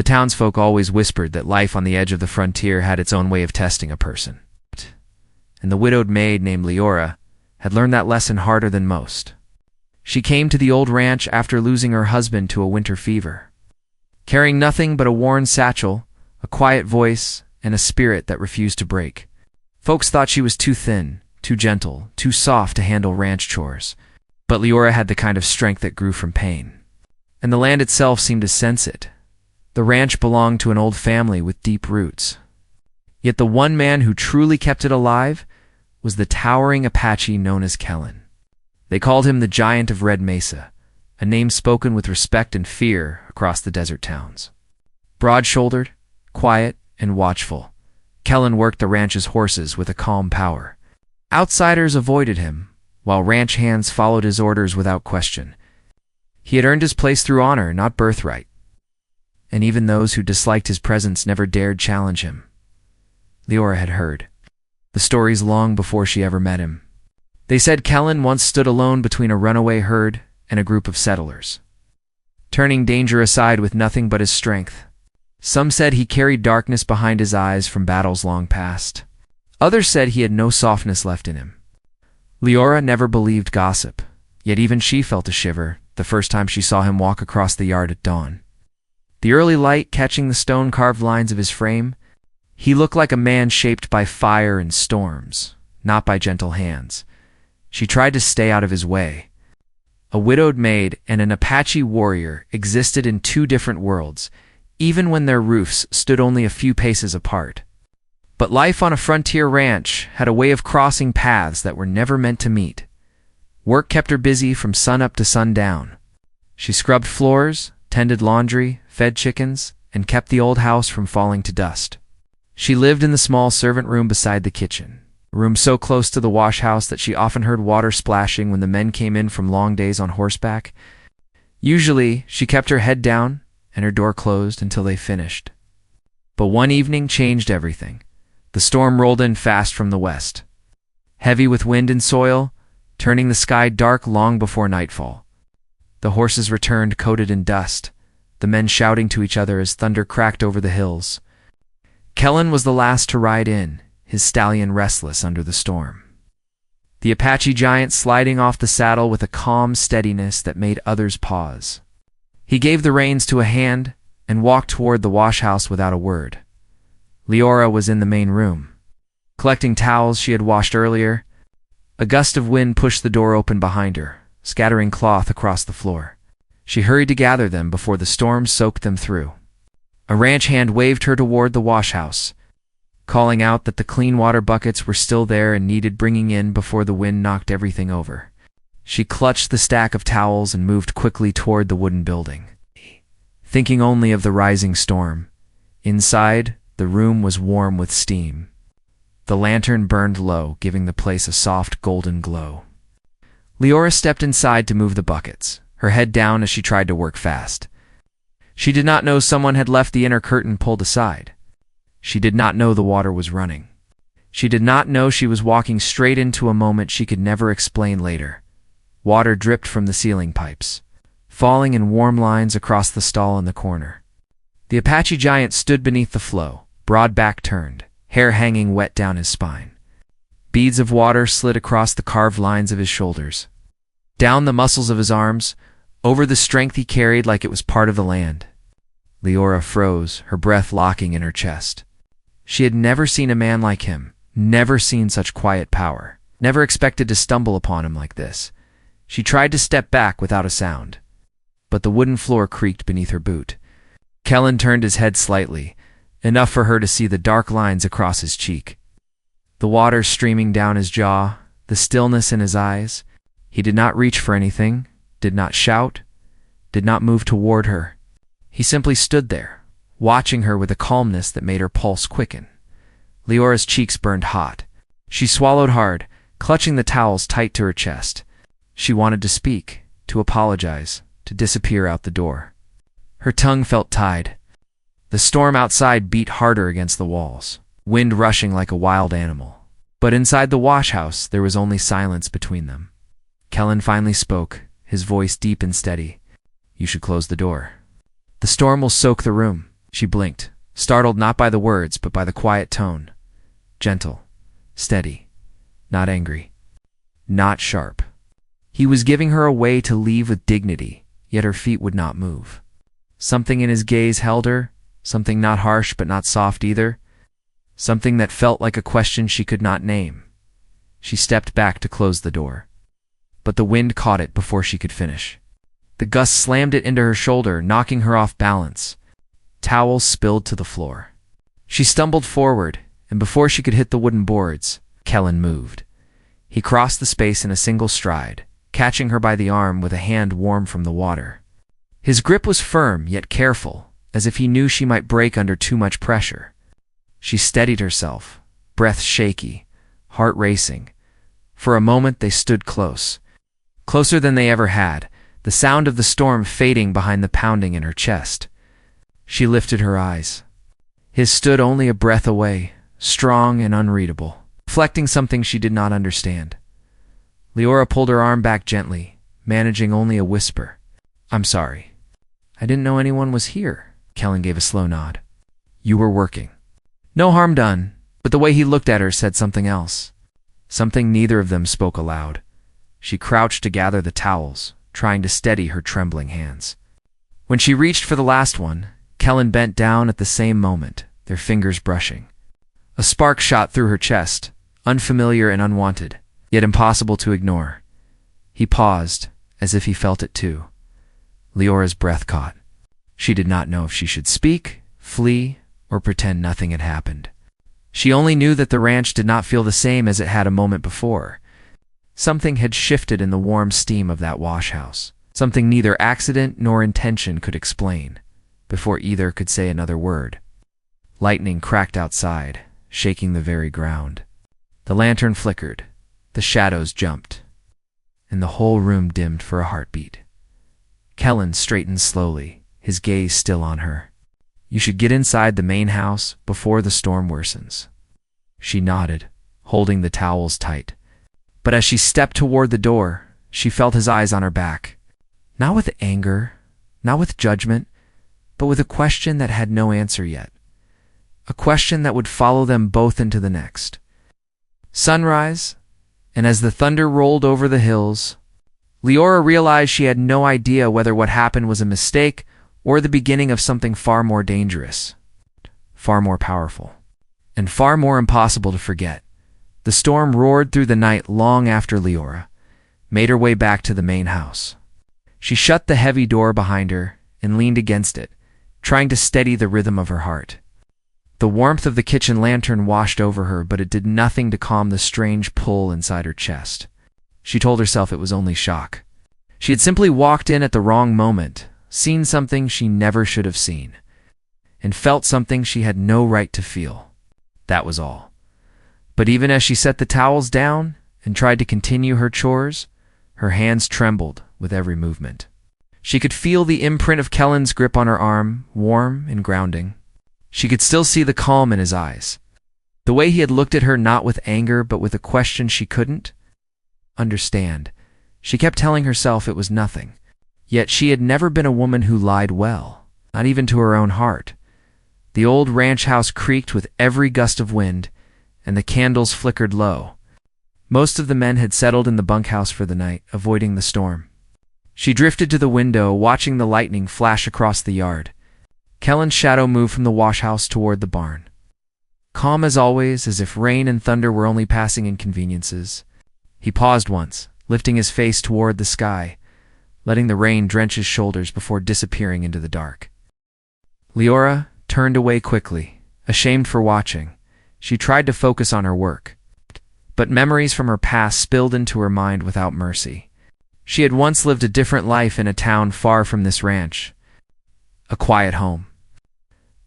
The townsfolk always whispered that life on the edge of the frontier had its own way of testing a person. And the widowed maid named Leora had learned that lesson harder than most. She came to the old ranch after losing her husband to a winter fever, carrying nothing but a worn satchel, a quiet voice, and a spirit that refused to break. Folks thought she was too thin, too gentle, too soft to handle ranch chores, but Leora had the kind of strength that grew from pain. And the land itself seemed to sense it. The ranch belonged to an old family with deep roots. Yet the one man who truly kept it alive was the towering Apache known as Kellen. They called him the Giant of Red Mesa, a name spoken with respect and fear across the desert towns. Broad-shouldered, quiet, and watchful, Kellen worked the ranch's horses with a calm power. Outsiders avoided him, while ranch hands followed his orders without question. He had earned his place through honor, not birthright. And even those who disliked his presence never dared challenge him. Leora had heard the stories long before she ever met him. They said Kellen once stood alone between a runaway herd and a group of settlers, turning danger aside with nothing but his strength. Some said he carried darkness behind his eyes from battles long past. Others said he had no softness left in him. Leora never believed gossip, yet even she felt a shiver the first time she saw him walk across the yard at dawn. The early light catching the stone-carved lines of his frame, he looked like a man shaped by fire and storms, not by gentle hands. She tried to stay out of his way. A widowed maid and an Apache warrior existed in two different worlds, even when their roofs stood only a few paces apart. But life on a frontier ranch had a way of crossing paths that were never meant to meet. Work kept her busy from sunup to sundown. She scrubbed floors, tended laundry, fed chickens, and kept the old house from falling to dust. She lived in the small servant room beside the kitchen, a room so close to the wash house that she often heard water splashing when the men came in from long days on horseback. Usually, she kept her head down and her door closed until they finished. But one evening changed everything. The storm rolled in fast from the west, heavy with wind and soil, turning the sky dark long before nightfall. The horses returned coated in dust, the men shouting to each other as thunder cracked over the hills. Kellen was the last to ride in, his stallion restless under the storm. The Apache giant sliding off the saddle with a calm steadiness that made others pause. He gave the reins to a hand and walked toward the wash house without a word. Leora was in the main room, collecting towels she had washed earlier. A gust of wind pushed the door open behind her, scattering cloth across the floor. She hurried to gather them before the storm soaked them through. A ranch hand waved her toward the wash house, calling out that the clean water buckets were still there and needed bringing in before the wind knocked everything over. She clutched the stack of towels and moved quickly toward the wooden building, thinking only of the rising storm. Inside, the room was warm with steam. The lantern burned low, giving the place a soft golden glow. Leora stepped inside to move the buckets, her head down as she tried to work fast. She did not know someone had left the inner curtain pulled aside. She did not know the water was running. She did not know she was walking straight into a moment she could never explain later. Water dripped from the ceiling pipes, falling in warm lines across the stall in the corner. The Apache giant stood beneath the flow, broad back turned, hair hanging wet down his spine. Beads of water slid across the carved lines of his shoulders, down the muscles of his arms, over the strength he carried like it was part of the land. Leora froze, her breath locking in her chest. She had never seen a man like him, never seen such quiet power, never expected to stumble upon him like this. She tried to step back without a sound, but the wooden floor creaked beneath her boot. Kellen turned his head slightly, enough for her to see the dark lines across his cheek. The water streaming down his jaw, the stillness in his eyes. He did not reach for anything, did not shout, did not move toward her. He simply stood there, watching her with a calmness that made her pulse quicken. Leora's cheeks burned hot. She swallowed hard, clutching the towels tight to her chest. She wanted to speak, to apologize, to disappear out the door. Her tongue felt tied. The storm outside beat harder against the walls, wind rushing like a wild animal. But inside the wash house, there was only silence between them. Kellen finally spoke, his voice deep and steady. "You should close the door. The storm will soak the room. She blinked, startled not by the words but by the quiet tone. Gentle, steady, not angry, not sharp. He was giving her a way to leave with dignity, yet her feet would not move. Something in his gaze held her, something not harsh but not soft either, something that felt like a question she could not name. She stepped back to close the door, but the wind caught it before she could finish. The gust slammed it into her shoulder, knocking her off balance. Towels spilled to the floor. She stumbled forward, and before she could hit the wooden boards, Kellen moved. He crossed the space in a single stride, catching her by the arm with a hand warm from the water. His grip was firm yet careful, as if he knew she might break under too much pressure. She steadied herself, breath shaky, heart racing. For a moment they stood close, closer than they ever had, the sound of the storm fading behind the pounding in her chest. She lifted her eyes. His stood only a breath away, strong and unreadable, reflecting something she did not understand. Leora pulled her arm back gently, managing only a whisper. "I'm sorry. I didn't know anyone was here." Kellen gave a slow nod. "You were working." No harm done, but the way he looked at her said something else. Something neither of them spoke aloud. She crouched to gather the towels, trying to steady her trembling hands. When she reached for the last one, Kellen bent down at the same moment, their fingers brushing. A spark shot through her chest, unfamiliar and unwanted, yet impossible to ignore. He paused, as if he felt it too. Leora's breath caught. She did not know if she should speak, flee, or pretend nothing had happened. She only knew that the ranch did not feel the same as it had a moment before. Something had shifted in the warm steam of that wash house, something neither accident nor intention could explain, before either could say another word. Lightning cracked outside, shaking the very ground. The lantern flickered, the shadows jumped, and the whole room dimmed for a heartbeat. Kellen straightened slowly, his gaze still on her. "You should get inside the main house before the storm worsens." She nodded, holding the towels tight. But as she stepped toward the door, she felt his eyes on her back. Not with anger, not with judgment, but with a question that had no answer yet. A question that would follow them both into the next. Sunrise, and as the thunder rolled over the hills, Leora realized she had no idea whether what happened was a mistake or the beginning of something far more dangerous, far more powerful, and far more impossible to forget. The storm roared through the night long after Leora made her way back to the main house. She shut the heavy door behind her and leaned against it, trying to steady the rhythm of her heart. The warmth of the kitchen lantern washed over her, but it did nothing to calm the strange pull inside her chest. She told herself it was only shock. She had simply walked in at the wrong moment, seen something she never should have seen, and felt something she had no right to feel. That was all. But even as she set the towels down and tried to continue her chores, her hands trembled with every movement. She could feel the imprint of Kellen's grip on her arm, warm and grounding. She could still see the calm in his eyes. The way he had looked at her not with anger but with a question she couldn't understand. She kept telling herself it was nothing. Yet she had never been a woman who lied well, not even to her own heart. The old ranch house creaked with every gust of wind, and the candles flickered low. Most of the men had settled in the bunkhouse for the night, avoiding the storm. She drifted to the window, watching the lightning flash across the yard. Kellen's shadow moved from the wash house toward the barn. Calm as always, as if rain and thunder were only passing inconveniences. He paused once, lifting his face toward the sky, letting the rain drench his shoulders before disappearing into the dark. Leora turned away quickly, ashamed for watching. She tried to focus on her work, but memories from her past spilled into her mind without mercy. She had once lived a different life in a town far from this ranch. A quiet home.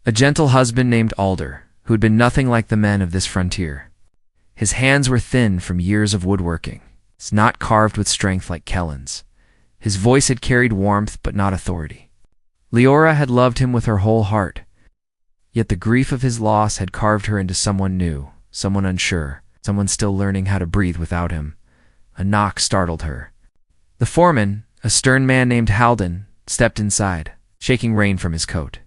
A gentle husband named Alder, who had been nothing like the men of this frontier. His hands were thin from years of woodworking, not carved with strength like Kellen's. His voice had carried warmth but not authority. Leora had loved him with her whole heart, yet the grief of his loss had carved her into someone new, someone unsure, someone still learning how to breathe without him. A knock startled her. The foreman, a stern man named Halden, stepped inside, shaking rain from his coat.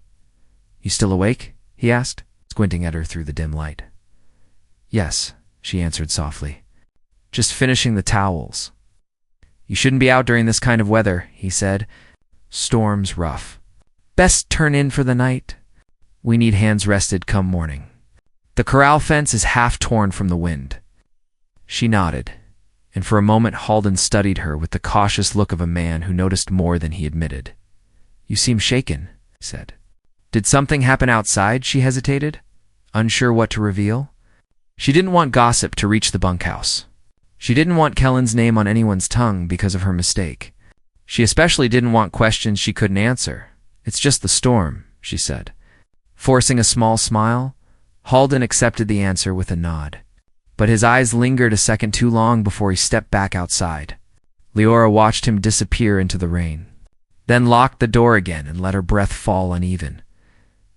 "You still awake?" he asked, squinting at her through the dim light. "Yes," she answered softly. "Just finishing the towels." "You shouldn't be out during this kind of weather," he said. "Storm's rough. Best turn in for the night. We need hands rested come morning. The corral fence is half torn from the wind." She nodded, and for a moment Halden studied her with the cautious look of a man who noticed more than he admitted. "You seem shaken," he said. "Did something happen outside?" She hesitated, unsure what to reveal. She didn't want gossip to reach the bunkhouse. She didn't want Kellen's name on anyone's tongue because of her mistake. She especially didn't want questions she couldn't answer. "It's just the storm," she said. Forcing a small smile, Halden accepted the answer with a nod. But his eyes lingered a second too long before he stepped back outside. Leora watched him disappear into the rain, then locked the door again and let her breath fall uneven.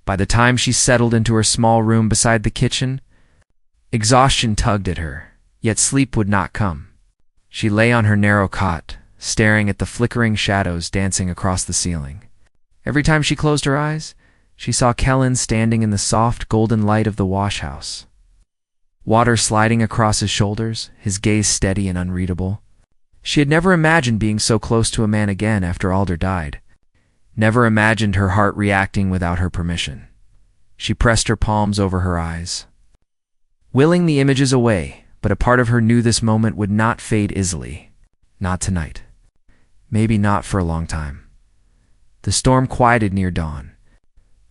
By the time she settled into her small room beside the kitchen, exhaustion tugged at her, yet sleep would not come. She lay on her narrow cot, staring at the flickering shadows dancing across the ceiling. Every time she closed her eyes, she saw Kellen standing in the soft golden light of the wash house. Water sliding across his shoulders, his gaze steady and unreadable. She had never imagined being so close to a man again after Alder died. Never imagined her heart reacting without her permission. She pressed her palms over her eyes, willing the images away, but a part of her knew this moment would not fade easily. Not tonight. Maybe not for a long time. The storm quieted near dawn.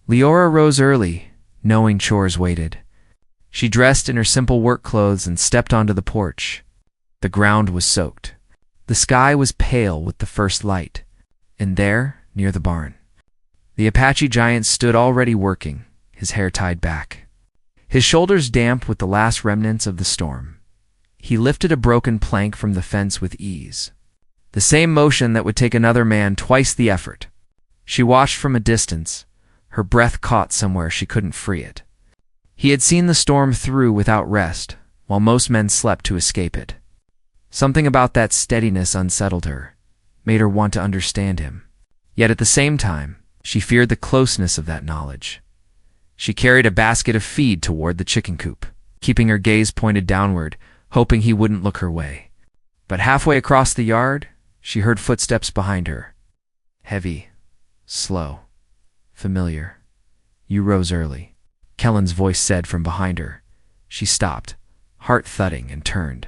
Leora rose early, knowing chores waited. She dressed in her simple work clothes and stepped onto the porch. The ground was soaked. The sky was pale with the first light. And there, near the barn, the Apache giant stood already working, his hair tied back, his shoulders damp with the last remnants of the storm. He lifted a broken plank from the fence with ease, the same motion that would take another man twice the effort. She watched from a distance, her breath caught somewhere she couldn't free it. He had seen the storm through without rest, while most men slept to escape it. Something about that steadiness unsettled her, made her want to understand him. Yet at the same time, she feared the closeness of that knowledge. She carried a basket of feed toward the chicken coop, keeping her gaze pointed downward, hoping he wouldn't look her way. But halfway across the yard, she heard footsteps behind her. Heavy, slow, familiar. "You rose early," Kellen's voice said from behind her. She stopped, heart thudding, and turned.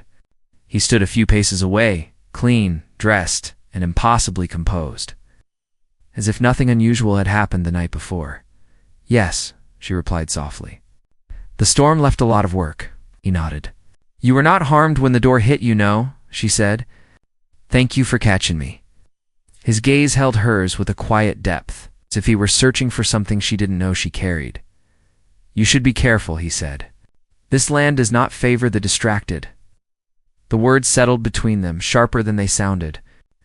He stood a few paces away, clean, dressed, and impossibly composed, as if nothing unusual had happened the night before. "Yes," she replied softly. "The storm left a lot of work," he nodded. "You were not harmed when the door hit, you know," she said. "Thank you for catching me." His gaze held hers with a quiet depth, as if he were searching for something she didn't know she carried. "You should be careful," he said. "This land does not favor the distracted." The words settled between them, sharper than they sounded.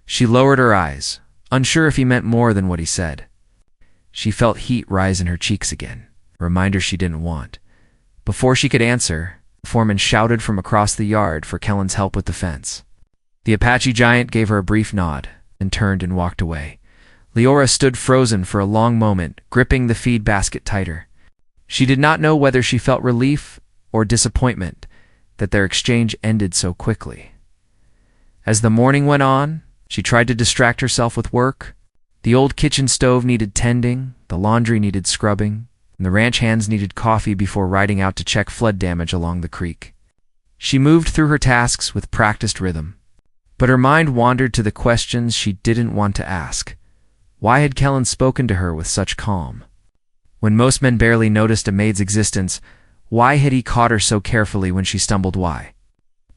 She lowered her eyes, unsure if he meant more than what he said. She felt heat rise in her cheeks again, a reminder she didn't want. Before she could answer, the foreman shouted from across the yard for Kellen's help with the fence. The Apache giant gave her a brief nod, and turned and walked away. Leora stood frozen for a long moment, gripping the feed basket tighter. She did not know whether she felt relief or disappointment that their exchange ended so quickly. As the morning went on, she tried to distract herself with work. The old kitchen stove needed tending, the laundry needed scrubbing, and the ranch hands needed coffee before riding out to check flood damage along the creek. She moved through her tasks with practiced rhythm, but her mind wandered to the questions she didn't want to ask. Why had Kellen spoken to her with such calm? When most men barely noticed a maid's existence, why had he caught her so carefully when she stumbled? Why?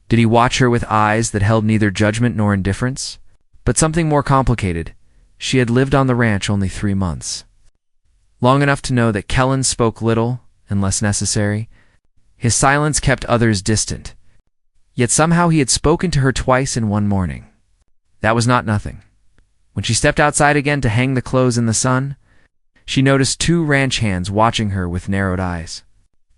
Did he watch her with eyes that held neither judgment nor indifference? But something more complicated. She had lived on the ranch only 3 months. Long enough to know that Kellen spoke little unless necessary. His silence kept others distant. Yet somehow he had spoken to her twice in one morning. That was not nothing. When she stepped outside again to hang the clothes in the sun, she noticed 2 ranch hands watching her with narrowed eyes.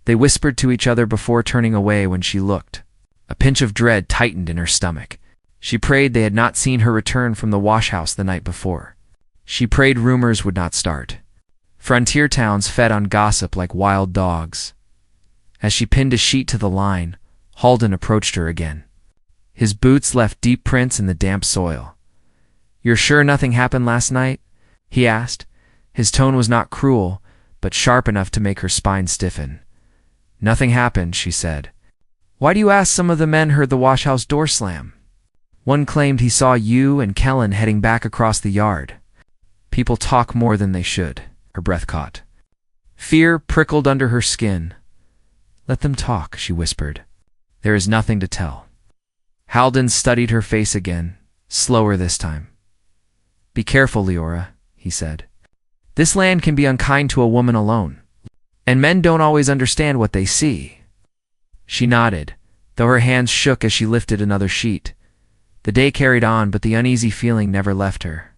They whispered to each other before turning away when she looked. A pinch of dread tightened in her stomach. She prayed they had not seen her return from the wash house the night before. She prayed rumors would not start. Frontier towns fed on gossip like wild dogs. As she pinned a sheet to the line, Halden approached her again. His boots left deep prints in the damp soil. "You're sure nothing happened last night?" he asked. His tone was not cruel, but sharp enough to make her spine stiffen. "Nothing happened," she said. "Why do you ask?" "Some of the men heard the washhouse door slam. One claimed he saw you and Kellen heading back across the yard." People talk more than they should. Her breath caught. Fear prickled under her skin. "Let them talk," she whispered. "There is nothing to tell." Halden studied her face again, slower this time. "Be careful, Leora," he said. "This land can be unkind to a woman alone, and men don't always understand what they see." She nodded, though her hands shook as she lifted another sheet. The day carried on, but the uneasy feeling never left her.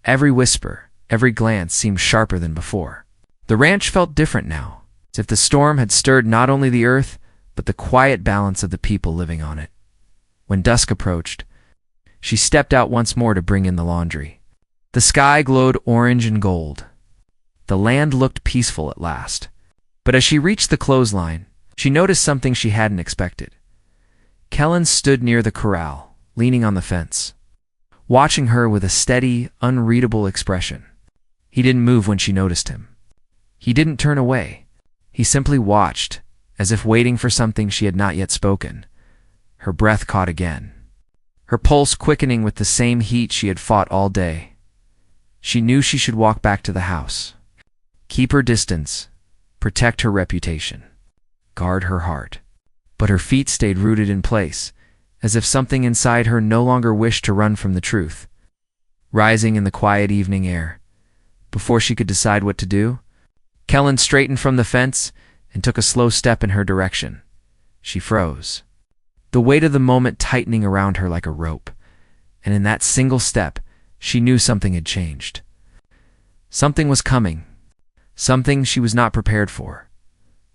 Every whisper, every glance seemed sharper than before. The ranch felt different now, as if the storm had stirred not only the earth, but the quiet balance of the people living on it. When dusk approached, she stepped out once more to bring in the laundry. The sky glowed orange and gold. The land looked peaceful at last. But as she reached the clothesline, she noticed something she hadn't expected. Kellen stood near the corral, leaning on the fence, watching her with a steady, unreadable expression. He didn't move when she noticed him. He didn't turn away. He simply watched, as if waiting for something she had not yet spoken. Her breath caught again, her pulse quickening with the same heat she had fought all day. She knew she should walk back to the house. Keep her distance, protect her reputation, guard her heart. But her feet stayed rooted in place, as if something inside her no longer wished to run from the truth. Rising in the quiet evening air, before she could decide what to do, Kellen straightened from the fence and took a slow step in her direction. She froze, the weight of the moment tightening around her like a rope, and in that single step, she knew something had changed. Something was coming, something she was not prepared for,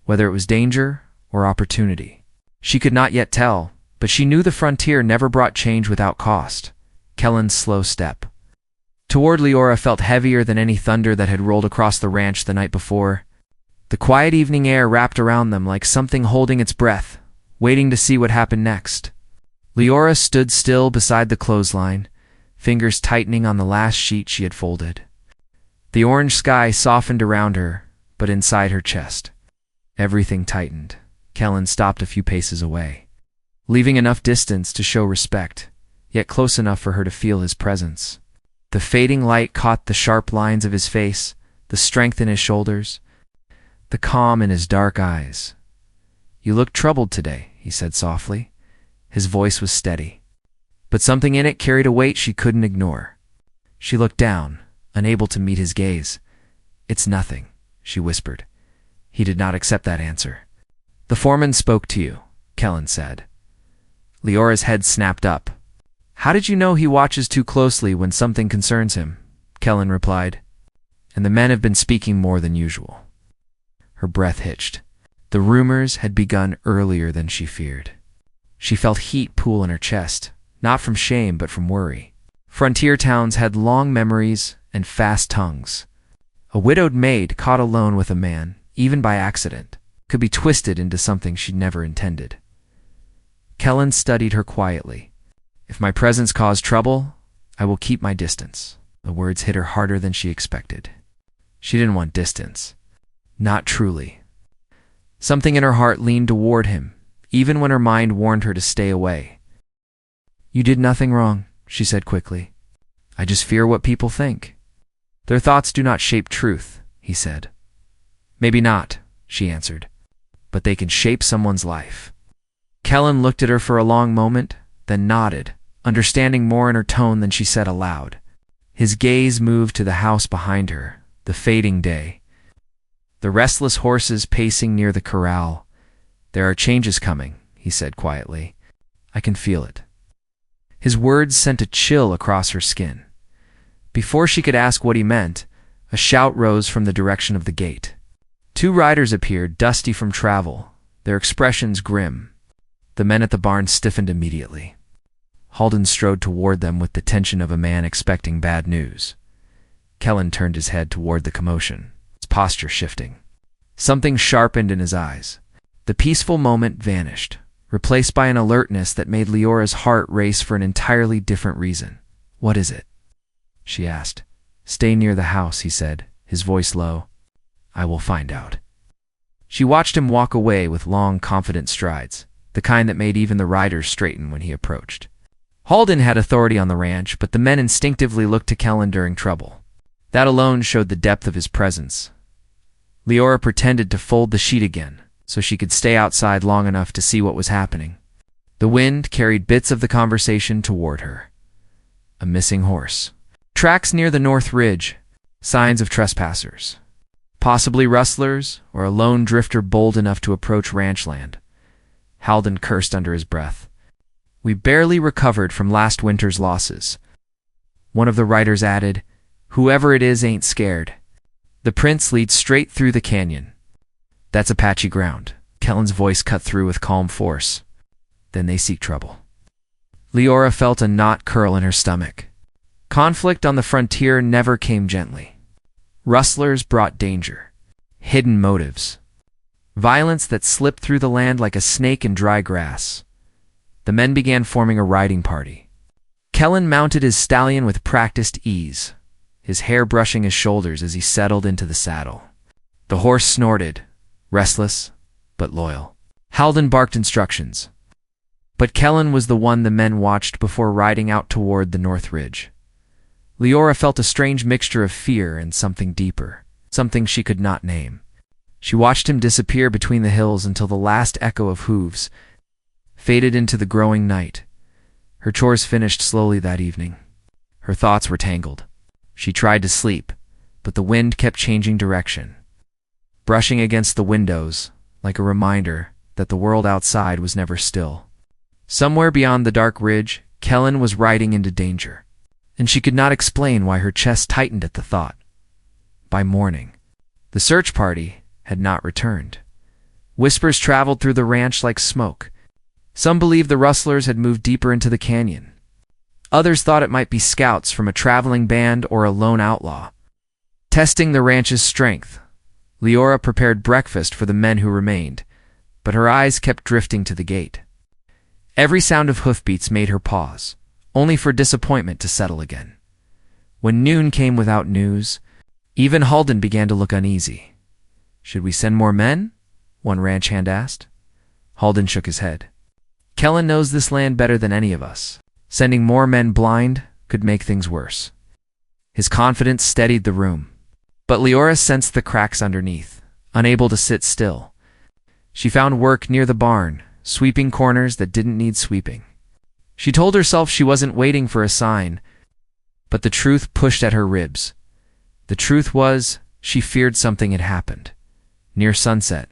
whether it was danger or opportunity. She could not yet tell, but she knew the frontier never brought change without cost. Kellen's slow step toward Leora felt heavier than any thunder that had rolled across the ranch the night before. The quiet evening air wrapped around them like something holding its breath, waiting to see what happened next. Leora stood still beside the clothesline, fingers tightening on the last sheet she had folded. The orange sky softened around her, but inside her chest, everything tightened. Kellen stopped a few paces away, leaving enough distance to show respect, yet close enough for her to feel his presence. The fading light caught the sharp lines of his face, the strength in his shoulders, the calm in his dark eyes. "You look troubled today," he said softly. His voice was steady, but something in it carried a weight she couldn't ignore. She looked down, unable to meet his gaze. "It's nothing," she whispered. He did not accept that answer. "The foreman spoke to you," Kellen said. Leora's head snapped up. "How did you know he watches too closely when something concerns him?" Kellen replied. "And the men have been speaking more than usual." Her breath hitched. The rumors had begun earlier than she feared. She felt heat pool in her chest, not from shame but from worry. Frontier towns had long memories and fast tongues. A widowed maid caught alone with a man, even by accident, could be twisted into something she'd never intended. Kellen studied her quietly. "If my presence caused trouble, I will keep my distance." The words hit her harder than she expected. She didn't want distance. Not truly. Something in her heart leaned toward him, even when her mind warned her to stay away. "You did nothing wrong," she said quickly. "I just fear what people think." "Their thoughts do not shape truth," he said. "Maybe not," she answered, "but they can shape someone's life." Kellen looked at her for a long moment, then nodded, understanding more in her tone than she said aloud. His gaze moved to the house behind her, the fading day, the restless horses pacing near the corral. "There are changes coming," he said quietly. "I can feel it." His words sent a chill across her skin. Before she could ask what he meant, a shout rose from the direction of the gate. Two riders appeared, dusty from travel, their expressions grim. The men at the barn stiffened immediately. Halden strode toward them with the tension of a man expecting bad news. Kellen turned his head toward the commotion. "It's posture shifting. Something sharpened in his eyes. The peaceful moment vanished, replaced by an alertness that made Leora's heart race for an entirely different reason. "What is it?" she asked. "Stay near the house," he said, his voice low. "I will find out." She watched him walk away with long, confident strides, the kind that made even the riders straighten when he approached. Halden had authority on the ranch, but the men instinctively looked to Kellen during trouble. That alone showed the depth of his presence. Leora pretended to fold the sheet again, so she could stay outside long enough to see what was happening. The wind carried bits of the conversation toward her. A missing horse. Tracks near the North Ridge. Signs of trespassers. Possibly rustlers, or a lone drifter bold enough to approach ranch land. Halden cursed under his breath. "We barely recovered from last winter's losses." One of the riders added, "Whoever it is ain't scared. The prince leads straight through the canyon." "That's Apache ground." Kellen's voice cut through with calm force. "Then they seek trouble." Leora felt a knot curl in her stomach. Conflict on the frontier never came gently. Rustlers brought danger, hidden motives, violence that slipped through the land like a snake in dry grass. The men began forming a riding party. Kellen mounted his stallion with practiced ease, his hair brushing his shoulders as he settled into the saddle. The horse snorted, restless but loyal. Halden barked instructions, but Kellen was the one the men watched before riding out toward the North Ridge. Leora felt a strange mixture of fear and something deeper, something she could not name. She watched him disappear between the hills until the last echo of hooves faded into the growing night. Her chores finished slowly that evening. Her thoughts were tangled. She tried to sleep, but the wind kept changing direction, brushing against the windows like a reminder that the world outside was never still. Somewhere beyond the dark ridge, Kellen was riding into danger, and she could not explain why her chest tightened at the thought. By morning, the search party had not returned. Whispers traveled through the ranch like smoke. Some believed the rustlers had moved deeper into the canyon. Others thought it might be scouts from a traveling band or a lone outlaw. Testing the ranch's strength, Leora prepared breakfast for the men who remained, but her eyes kept drifting to the gate. Every sound of hoofbeats made her pause, only for disappointment to settle again. When noon came without news, even Halden began to look uneasy. "Should we send more men?" one ranch hand asked. Halden shook his head. "Kellen knows this land better than any of us. Sending more men blind could make things worse." His confidence steadied the room, but Leora sensed the cracks underneath, unable to sit still. She found work near the barn, sweeping corners that didn't need sweeping. She told herself she wasn't waiting for a sign, but the truth pushed at her ribs. The truth was, she feared something had happened. Near sunset,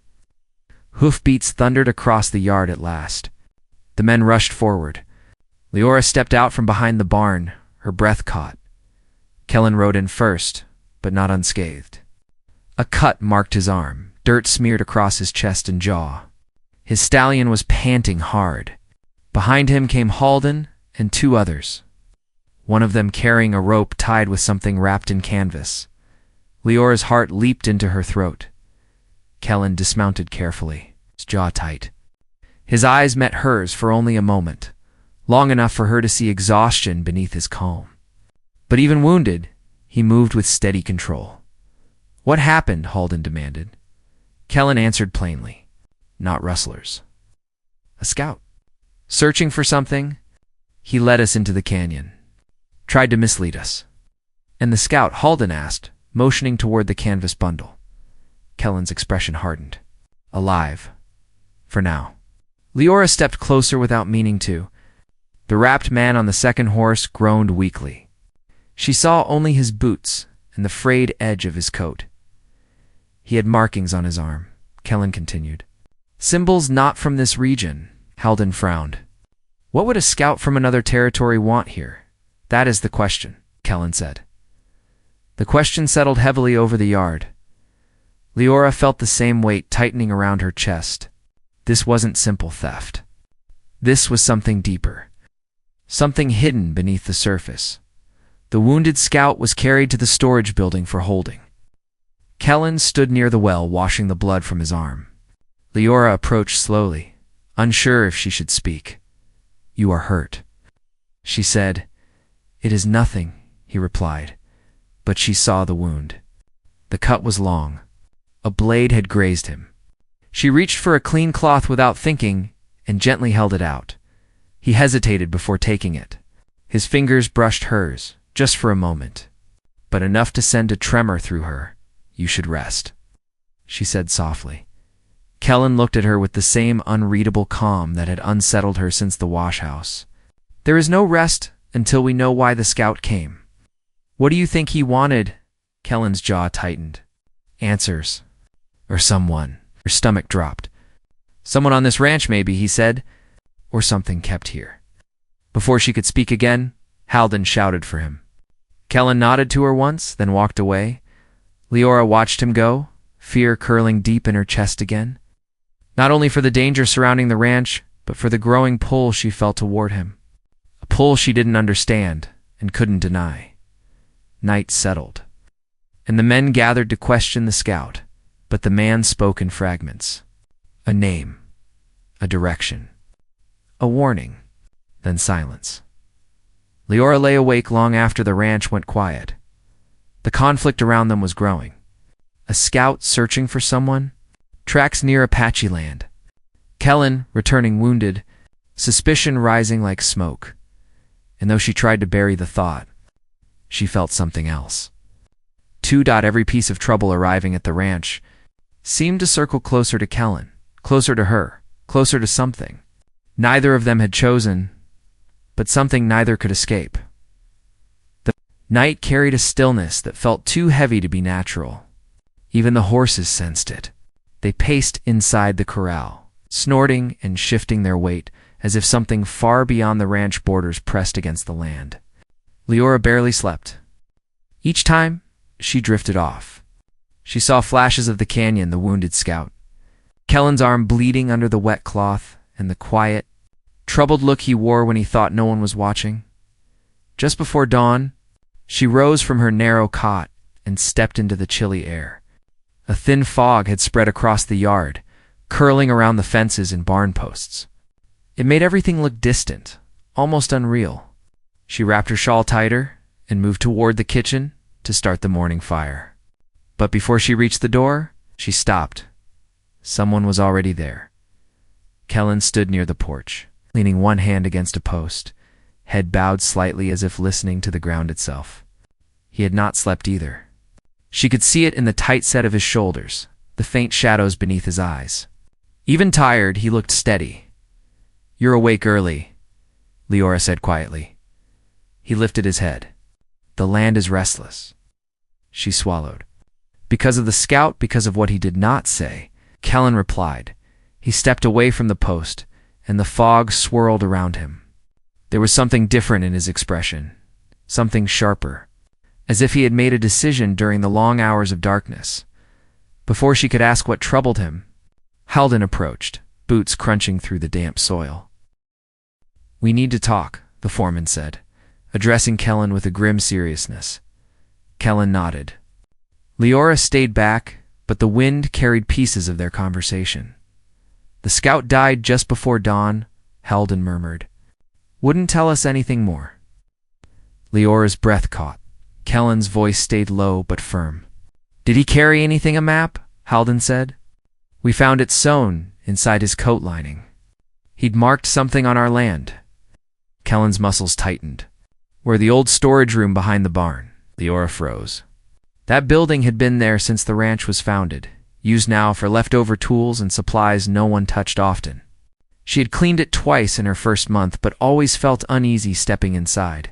hoofbeats thundered across the yard at last. The men rushed forward. Leora stepped out from behind the barn, her breath caught. Kellen rode in first, but not unscathed. A cut marked his arm, dirt smeared across his chest and jaw. His stallion was panting hard. Behind him came Halden and two others, one of them carrying a rope tied with something wrapped in canvas. Leora's heart leaped into her throat. Kellen dismounted carefully, his jaw tight. His eyes met hers for only a moment, long enough for her to see exhaustion beneath his calm. But even wounded, he moved with steady control. "What happened?" Halden demanded. Kellen answered plainly, "Not rustlers. A scout. Searching for something, he led us into the canyon. Tried to mislead us." "And the scout?" Halden asked, motioning toward the canvas bundle. Kellen's expression hardened. "Alive. For now." Leora stepped closer without meaning to. The wrapped man on the second horse groaned weakly. She saw only his boots and the frayed edge of his coat. He had markings on his arm, Kellen continued. "Symbols not from this region." Halden frowned. "What would a scout from another territory want here? That is the question," Kellen said. The question settled heavily over the yard. Leora felt the same weight tightening around her chest. This wasn't simple theft. This was something deeper. Something hidden beneath the surface. The wounded scout was carried to the storage building for holding. Kellen stood near the well, washing the blood from his arm. Leora approached slowly, unsure if she should speak. "You are hurt," she said. "It is nothing," he replied, but she saw the wound. The cut was long. A blade had grazed him. She reached for a clean cloth without thinking and gently held it out. He hesitated before taking it. His fingers brushed hers, just for a moment, but enough to send a tremor through her. "You should rest," she said softly. Kellen looked at her with the same unreadable calm that had unsettled her since the wash house. "There is no rest until we know why the scout came." "What do you think he wanted?" Kellen's jaw tightened. "Answers. Or someone." Her stomach dropped. "Someone on this ranch, maybe," he said. "Or something kept here." Before she could speak again, Halden shouted for him. Kellen nodded to her once, then walked away. Leora watched him go, fear curling deep in her chest again. Not only for the danger surrounding the ranch, but for the growing pull she felt toward him. A pull she didn't understand and couldn't deny. Night settled, and the men gathered to question the scout, but the man spoke in fragments. A name, a direction, a warning, then silence. Leora lay awake long after the ranch went quiet. The conflict around them was growing. A scout searching for someone? Tracks near Apache land. Kellen returning wounded, suspicion rising like smoke. And though she tried to bury the thought, she felt something else. Every piece of trouble arriving at the ranch seemed to circle closer to Kellen, closer to her, closer to something. Neither of them had chosen, but something neither could escape. The night carried a stillness that felt too heavy to be natural. Even the horses sensed it. They paced inside the corral, snorting and shifting their weight as if something far beyond the ranch borders pressed against the land. Leora barely slept. Each time, she drifted off. She saw flashes of the canyon, the wounded scout, Kellen's arm bleeding under the wet cloth, and the quiet, troubled look he wore when he thought no one was watching. Just before dawn, she rose from her narrow cot and stepped into the chilly air. A thin fog had spread across the yard, curling around the fences and barn posts. It made everything look distant, almost unreal. She wrapped her shawl tighter and moved toward the kitchen to start the morning fire. But before she reached the door, she stopped. Someone was already there. Kellen stood near the porch, leaning one hand against a post, head bowed slightly as if listening to the ground itself. He had not slept either. She could see it in the tight set of his shoulders, the faint shadows beneath his eyes. Even tired, he looked steady. "You're awake early," Leora said quietly. He lifted his head. "The land is restless." She swallowed. Because of the scout, because of what he did not say, Kellen replied. He stepped away from the post, and the fog swirled around him. There was something different in his expression, something sharper, as if he had made a decision during the long hours of darkness. Before she could ask what troubled him, Halden approached, boots crunching through the damp soil. "We need to talk," the foreman said, addressing Kellen with a grim seriousness. Kellen nodded. Leora stayed back, but the wind carried pieces of their conversation. "The scout died just before dawn," Halden murmured. "Wouldn't tell us anything more." Leora's breath caught. Kellen's voice stayed low but firm. "Did he carry anything, a map?" Halden said. "We found it sewn inside his coat lining. He'd marked something on our land." Kellen's muscles tightened. "Where the old storage room behind the barn." Leora froze. That building had been there since the ranch was founded, used now for leftover tools and supplies no one touched often. She had cleaned it twice in her first month, but always felt uneasy stepping inside.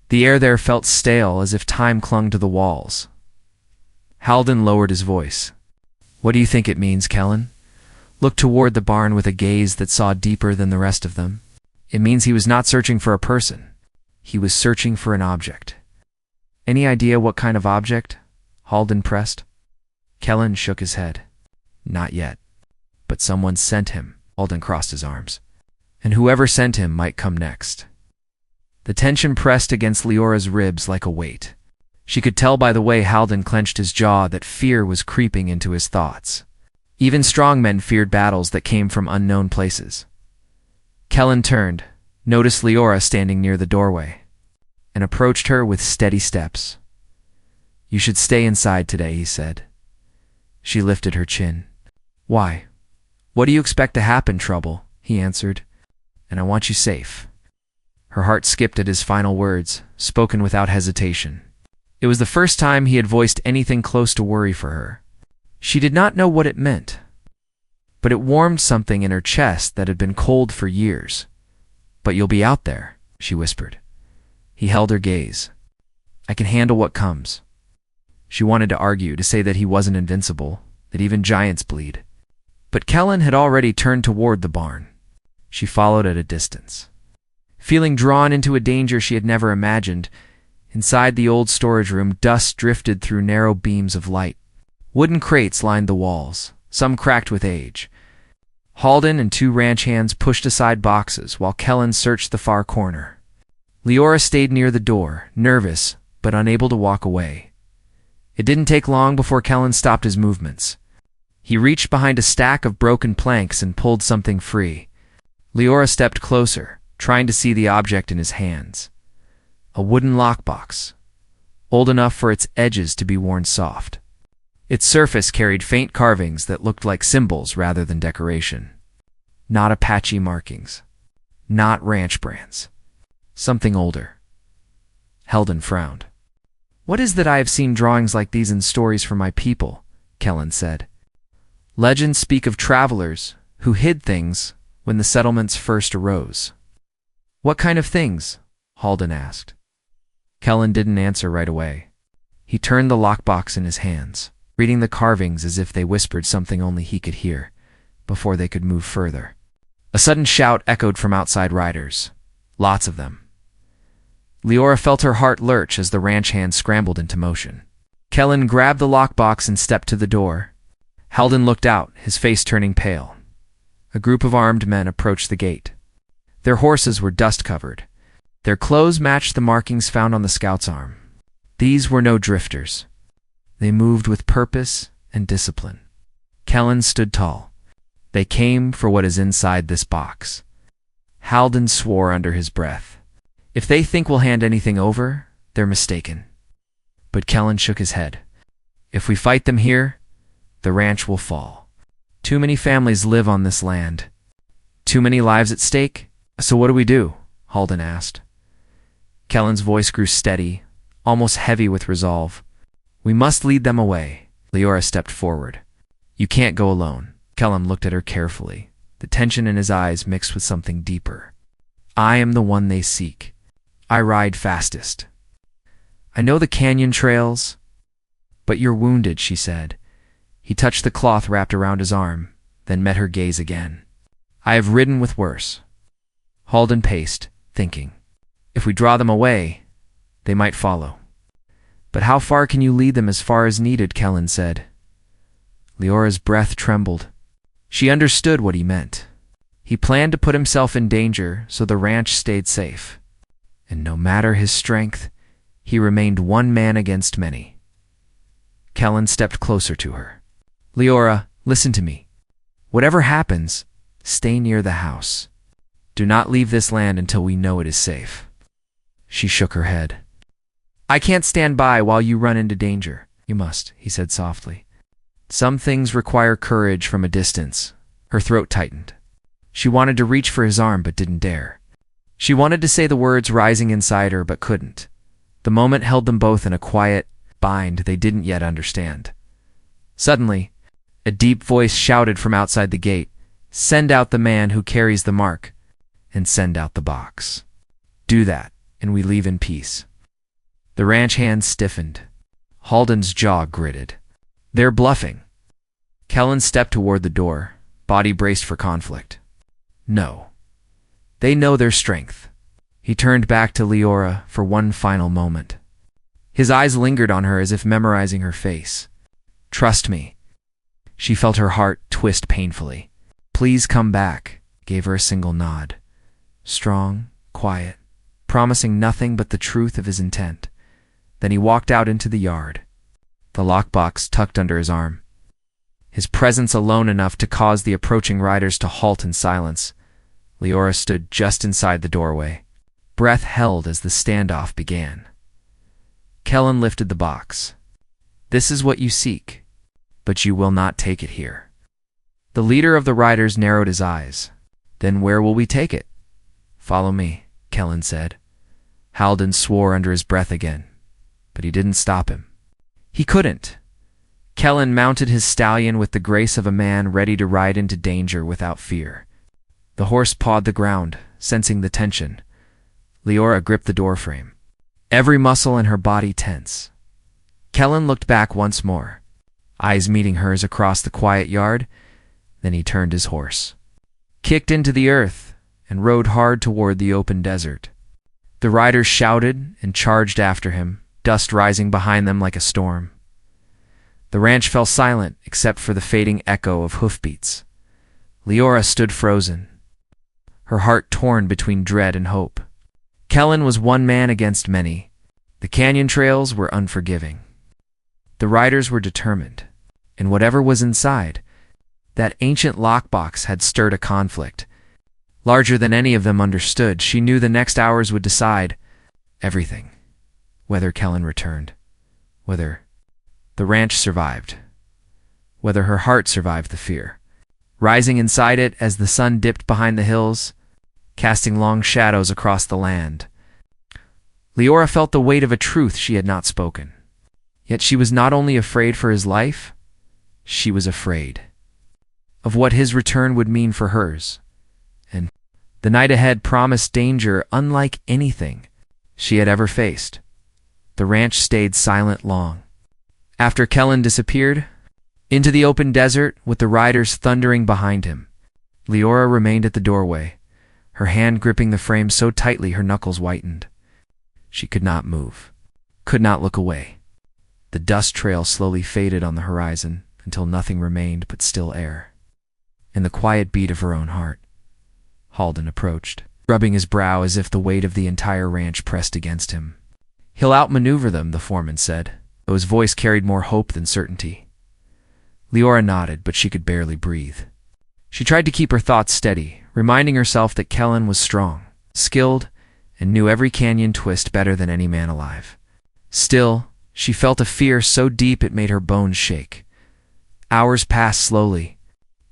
The air there felt stale, as if time clung to the walls. Halden lowered his voice. "What do you think it means, Kellen?" Looked toward the barn with a gaze that saw deeper than the rest of them. "It means he was not searching for a person. He was searching for an object." "Any idea what kind of object?" Halden pressed. Kellen shook his head. "Not yet. But someone sent him." Halden crossed his arms. "And whoever sent him might come next." The tension pressed against Leora's ribs like a weight. She could tell by the way Halden clenched his jaw that fear was creeping into his thoughts. Even strong men feared battles that came from unknown places. Kellen turned, noticed Leora standing near the doorway, and approached her with steady steps. "You should stay inside today," he said. She lifted her chin. "Why? What do you expect to happen, Trouble?" he answered. "And I want you safe." Her heart skipped at his final words, spoken without hesitation. It was the first time he had voiced anything close to worry for her. She did not know what it meant, but it warmed something in her chest that had been cold for years. "But you'll be out there," she whispered. He held her gaze. "I can handle what comes." She wanted to argue, to say that he wasn't invincible, that even giants bleed. But Kellen had already turned toward the barn. She followed at a distance, feeling drawn into a danger she had never imagined. Inside the old storage room, dust drifted through narrow beams of light. Wooden crates lined the walls, some cracked with age. Halden and two ranch hands pushed aside boxes while Kellen searched the far corner. Leora stayed near the door, nervous but unable to walk away. It didn't take long before Kellen stopped his movements. He reached behind a stack of broken planks and pulled something free. Leora stepped closer, trying to see the object in his hands. A wooden lockbox, old enough for its edges to be worn soft. Its surface carried faint carvings that looked like symbols rather than decoration. Not Apache markings. Not ranch brands. Something older. Halden frowned. "What is that I have seen drawings like these in stories from my people?" Kellen said. "Legends speak of travelers who hid things when the settlements first arose." "What kind of things?" Halden asked. Kellen didn't answer right away. He turned the lockbox in his hands, reading the carvings as if they whispered something only he could hear, before they could move further. A sudden shout echoed from outside riders. Lots of them. Leora felt her heart lurch as the ranch hand scrambled into motion. Kellen grabbed the lockbox and stepped to the door. Halden looked out, his face turning pale. A group of armed men approached the gate. Their horses were dust-covered. Their clothes matched the markings found on the scout's arm. These were no drifters. They moved with purpose and discipline. Kellen stood tall. "They came for what is inside this box." Halden swore under his breath. "If they think we'll hand anything over, they're mistaken." But Kellen shook his head. "If we fight them here, the ranch will fall. Too many families live on this land. Too many lives at stake. So what do we do?" Halden asked. Kellen's voice grew steady, almost heavy with resolve. "We must lead them away." Leora stepped forward. "You can't go alone." Kellen looked at her carefully, the tension in his eyes mixed with something deeper. "I am the one they seek. I ride fastest. I know the canyon trails." "But you're wounded," she said. He touched the cloth wrapped around his arm, then met her gaze again. "I have ridden with worse." Halden paced, thinking. "If we draw them away, they might follow." "But how far can you lead them? As far as needed," Kellen said. Leora's breath trembled. She understood what he meant. He planned to put himself in danger so the ranch stayed safe. And no matter his strength, he remained one man against many. Kellen stepped closer to her. "Leora, listen to me. Whatever happens, stay near the house. Do not leave this land until we know it is safe." She shook her head. "I can't stand by while you run into danger." "You must," he said softly. "Some things require courage from a distance." Her throat tightened. She wanted to reach for his arm but didn't dare. She wanted to say the words rising inside her but couldn't. The moment held them both in a quiet bind they didn't yet understand. Suddenly, a deep voice shouted from outside the gate, "Send out the man who carries the mark, and send out the box. Do that, and we leave in peace." The ranch hand stiffened. Halden's jaw gritted. "They're bluffing." Kellen stepped toward the door, body braced for conflict. "No. They know their strength." He turned back to Leora for one final moment. His eyes lingered on her as if memorizing her face. "Trust me." She felt her heart twist painfully. "Please come back," gave her a single nod. Strong, quiet, promising nothing but the truth of his intent. Then he walked out into the yard, the lockbox tucked under his arm. His presence alone enough to cause the approaching riders to halt in silence. Leora stood just inside the doorway, breath held as the standoff began. Kellen lifted the box. "This is what you seek, but you will not take it here." The leader of the riders narrowed his eyes. "Then where will we take it?" "Follow me," Kellen said. Halden swore under his breath again, but he didn't stop him. He couldn't. Kellen mounted his stallion with the grace of a man ready to ride into danger without fear. The horse pawed the ground, sensing the tension. Leora gripped the doorframe, every muscle in her body tense. Kellen looked back once more, eyes meeting hers across the quiet yard. Then he turned his horse, kicked into the earth, and rode hard toward the open desert. The riders shouted and charged after him, dust rising behind them like a storm. The ranch fell silent except for the fading echo of hoofbeats. Leora stood frozen, her heart torn between dread and hope. Kellen was one man against many. The canyon trails were unforgiving. The riders were determined, and whatever was inside, that ancient lockbox had stirred a conflict. Larger than any of them understood, she knew the next hours would decide everything. Whether Kellen returned, whether the ranch survived, whether her heart survived the fear. Rising inside it as the sun dipped behind the hills, casting long shadows across the land, Leora felt the weight of a truth she had not spoken. Yet she was not only afraid for his life, she was afraid of what his return would mean for hers. And the night ahead promised danger unlike anything she had ever faced. The ranch stayed silent long. After Kellen disappeared into the open desert with the riders thundering behind him, Leora remained at the doorway, her hand gripping the frame so tightly her knuckles whitened. She could not move, could not look away. The dust trail slowly faded on the horizon until nothing remained but still air and the quiet beat of her own heart. Halden approached, rubbing his brow as if the weight of the entire ranch pressed against him. "He'll outmaneuver them," the foreman said, though his voice carried more hope than certainty. Leora nodded, but she could barely breathe. She tried to keep her thoughts steady, reminding herself that Kellen was strong, skilled, and knew every canyon twist better than any man alive. Still, she felt a fear so deep it made her bones shake. Hours passed slowly.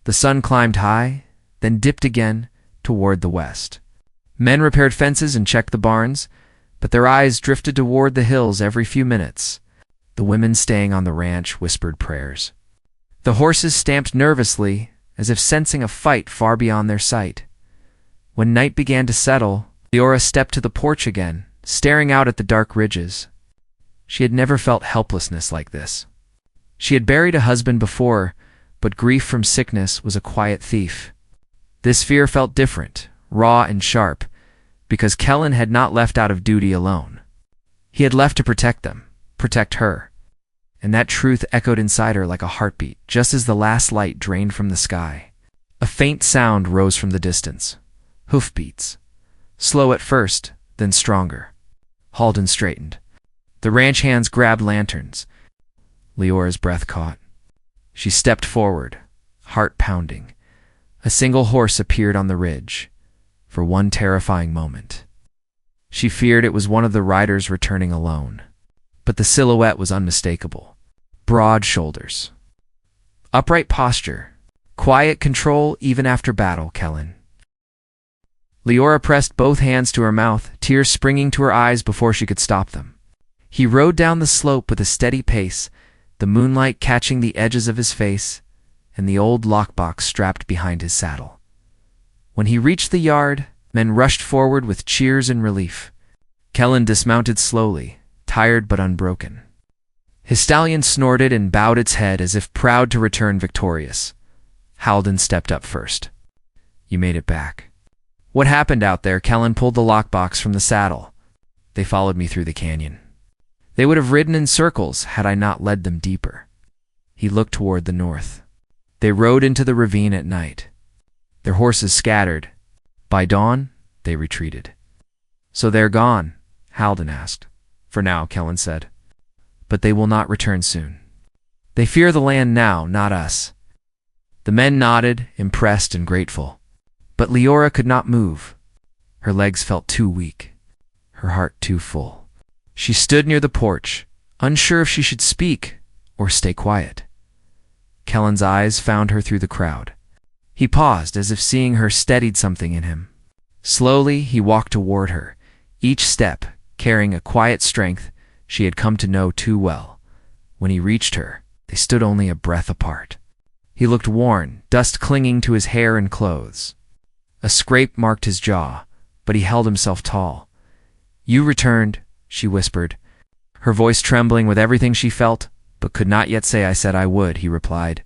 The sun climbed high, then dipped again toward the west. Men repaired fences and checked the barns, but their eyes drifted toward the hills every few minutes. The women staying on the ranch whispered prayers. The horses stamped nervously, as if sensing a fight far beyond their sight. When night began to settle, Leora stepped to the porch again, staring out at the dark ridges. She had never felt helplessness like this. She had buried a husband before, but grief from sickness was a quiet thief. This fear felt different, raw and sharp, because Kellen had not left out of duty alone. He had left to protect them, protect her. And that truth echoed inside her like a heartbeat, just as the last light drained from the sky. A faint sound rose from the distance. Hoofbeats. Slow at first, then stronger. Halden straightened. The ranch hands grabbed lanterns. Leora's breath caught. She stepped forward, heart pounding. A single horse appeared on the ridge. For one terrifying moment, she feared it was one of the riders returning alone. But the silhouette was unmistakable. Broad shoulders, upright posture, quiet control even after battle, Kellen. Leora pressed both hands to her mouth, tears springing to her eyes before she could stop them. He rode down the slope with a steady pace, the moonlight catching the edges of his face and the old lockbox strapped behind his saddle. When he reached the yard, men rushed forward with cheers and relief. Kellen dismounted slowly, tired but unbroken. His stallion snorted and bowed its head as if proud to return victorious. Halden stepped up first. "You made it back." "What happened out there?" Kellen pulled the lockbox from the saddle. "They followed me through the canyon. They would have ridden in circles had I not led them deeper." He looked toward the north. They rode into the ravine at night. Their horses scattered. By dawn, they retreated. "So they're gone?" Halden asked. "For now," Kellen said. but they will not return soon. They fear the land now, not us." The men nodded, impressed and grateful. But Leora could not move. Her legs felt too weak, her heart too full. She stood near the porch, unsure if she should speak or stay quiet. Kellen's eyes found her through the crowd. He paused, as if seeing her steadied something in him. Slowly, he walked toward her, each step carrying a quiet strength she had come to know too well. When he reached her, they stood only a breath apart. He looked worn, dust clinging to his hair and clothes. A scrape marked his jaw, but he held himself tall. "You returned," she whispered, her voice trembling with everything she felt, but could not yet say, "I said I would," he replied.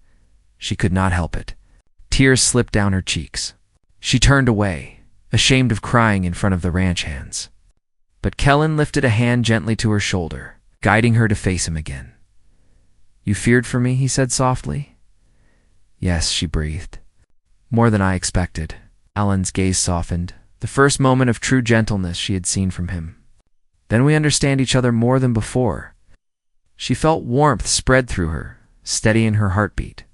She could not help it. Tears slipped down her cheeks. She turned away, ashamed of crying in front of the ranch hands. But Kellen lifted a hand gently to her shoulder, guiding her to face him again. "You feared for me," he said softly. "Yes," she breathed. "More than I expected." Alan's gaze softened, the first moment of true gentleness she had seen from him. "Then we understand each other more than before." She felt warmth spread through her, steadying her heartbeat.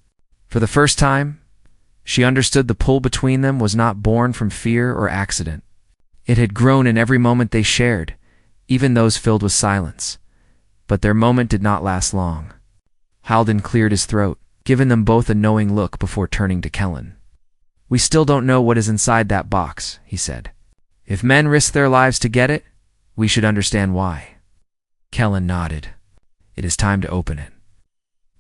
For the first time, she understood the pull between them was not born from fear or accident. It had grown in every moment they shared, even those filled with silence. But their moment did not last long. Halden cleared his throat, giving them both a knowing look before turning to Kellen. "We still don't know what is inside that box," he said. "If men risk their lives to get it, we should understand why." Kellen nodded. "It is time to open it."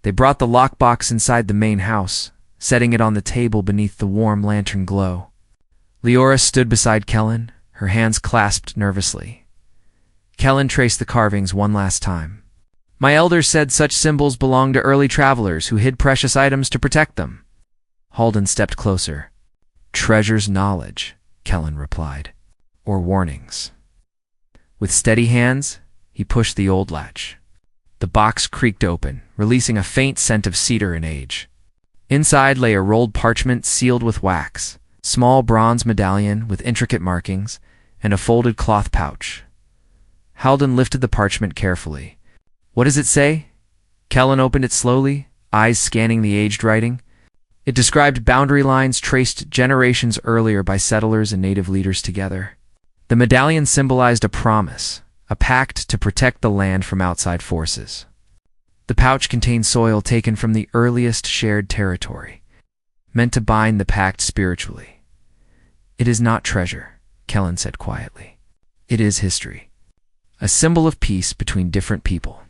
They brought the lockbox inside the main house, setting it on the table beneath the warm lantern glow. Leora stood beside Kellen, her hands clasped nervously. Kellen traced the carvings one last time. "My elders said such symbols belonged to early travelers who hid precious items to protect them." Halden stepped closer. "Treasures knowledge," Kellen replied. "Or warnings." With steady hands, he pushed the old latch. The box creaked open, releasing a faint scent of cedar and age. Inside lay a rolled parchment sealed with wax, small bronze medallion with intricate markings, and a folded cloth pouch. Halden lifted the parchment carefully. "What does it say?" Kellen opened it slowly, eyes scanning the aged writing. It described boundary lines traced generations earlier by settlers and native leaders together. The medallion symbolized a promise, a pact to protect the land from outside forces. The pouch contained soil taken from the earliest shared territory, meant to bind the pact spiritually. "It is not treasure," Kellen said quietly. "It is history, a symbol of peace between different people."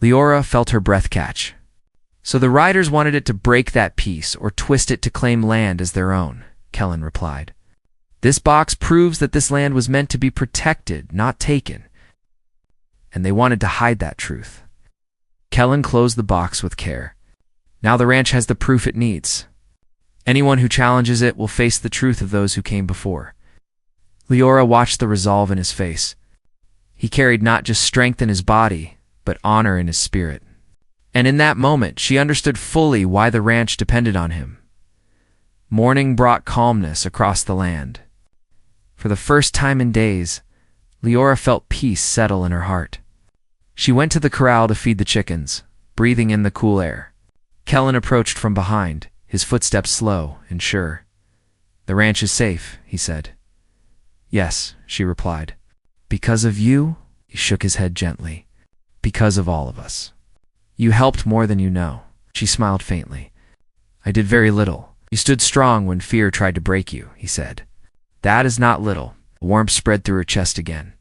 Leora felt her breath catch. "So the riders wanted it to break that peace or twist it to claim land as their own," Kellen replied. "This box proves that this land was meant to be protected, not taken. And they wanted to hide that truth." Kellen closed the box with care. "Now the ranch has the proof it needs. Anyone who challenges it will face the truth of those who came before." Leora watched the resolve in his face. He carried not just strength in his body, but honor in his spirit. And in that moment, she understood fully why the ranch depended on him. Morning brought calmness across the land. For the first time in days, Leora felt peace settle in her heart. She went to the corral to feed the chickens, breathing in the cool air. Kellen approached from behind, his footsteps slow and sure. "The ranch is safe," he said. "Yes," she replied. "Because of you?" He shook his head gently. "Because of all of us. You helped more than you know." She smiled faintly. "I did very little. You stood strong when fear tried to break you," he said. "That is not little." Warmth spread through her chest again.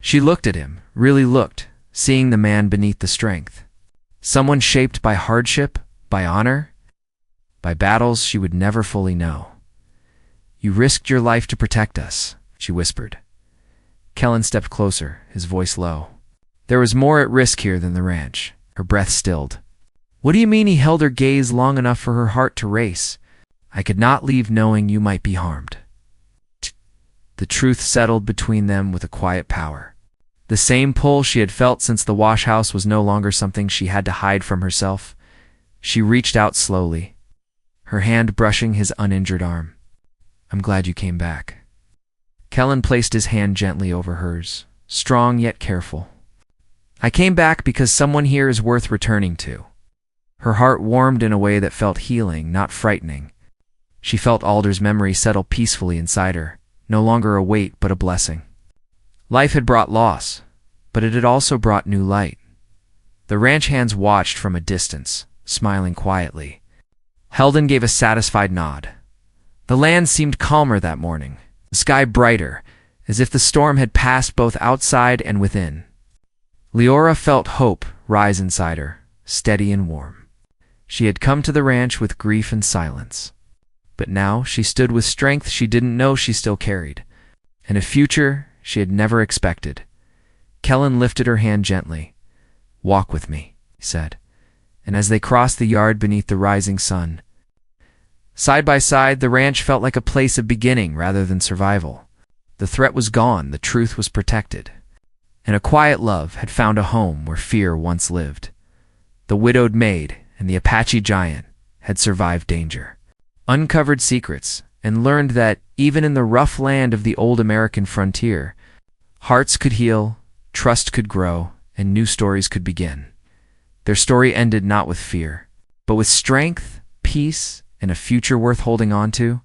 She looked at him, really looked, seeing the man beneath the strength. Someone shaped by hardship, by honor, by battles she would never fully know. "You risked your life to protect us," she whispered. Kellen stepped closer, his voice low. "There was more at risk here than the ranch." Her breath stilled. "What do you mean?" He held her gaze long enough for her heart to race. "I could not leave knowing you might be harmed." The truth settled between them with a quiet power. The same pull she had felt since the wash house was no longer something she had to hide from herself. She reached out slowly, her hand brushing his uninjured arm. "I'm glad you came back." Kellen placed his hand gently over hers, strong yet careful. I came back because someone here is worth returning to." Her heart warmed in a way that felt healing, not frightening. She felt Alder's memory settle peacefully inside her, no longer a weight but a blessing. Life had brought loss, but it had also brought new light. The ranch hands watched from a distance, smiling quietly. Heldon gave a satisfied nod. The land seemed calmer that morning, the sky brighter, as if the storm had passed both outside and within. Leora felt hope rise inside her, steady and warm. She had come to the ranch with grief and silence, but now she stood with strength she didn't know she still carried, and a future she had never expected. Kellen lifted her hand gently. "Walk with me," he said, and as they crossed the yard beneath the rising sun, side by side, the ranch felt like a place of beginning rather than survival. The threat was gone, the truth was protected, and a quiet love had found a home where fear once lived. The widowed maid and the Apache giant had survived danger, uncovered secrets, and learned that, even in the rough land of the old American frontier, hearts could heal, trust could grow, and new stories could begin. Their story ended not with fear, but with strength, peace, and a future worth holding on to.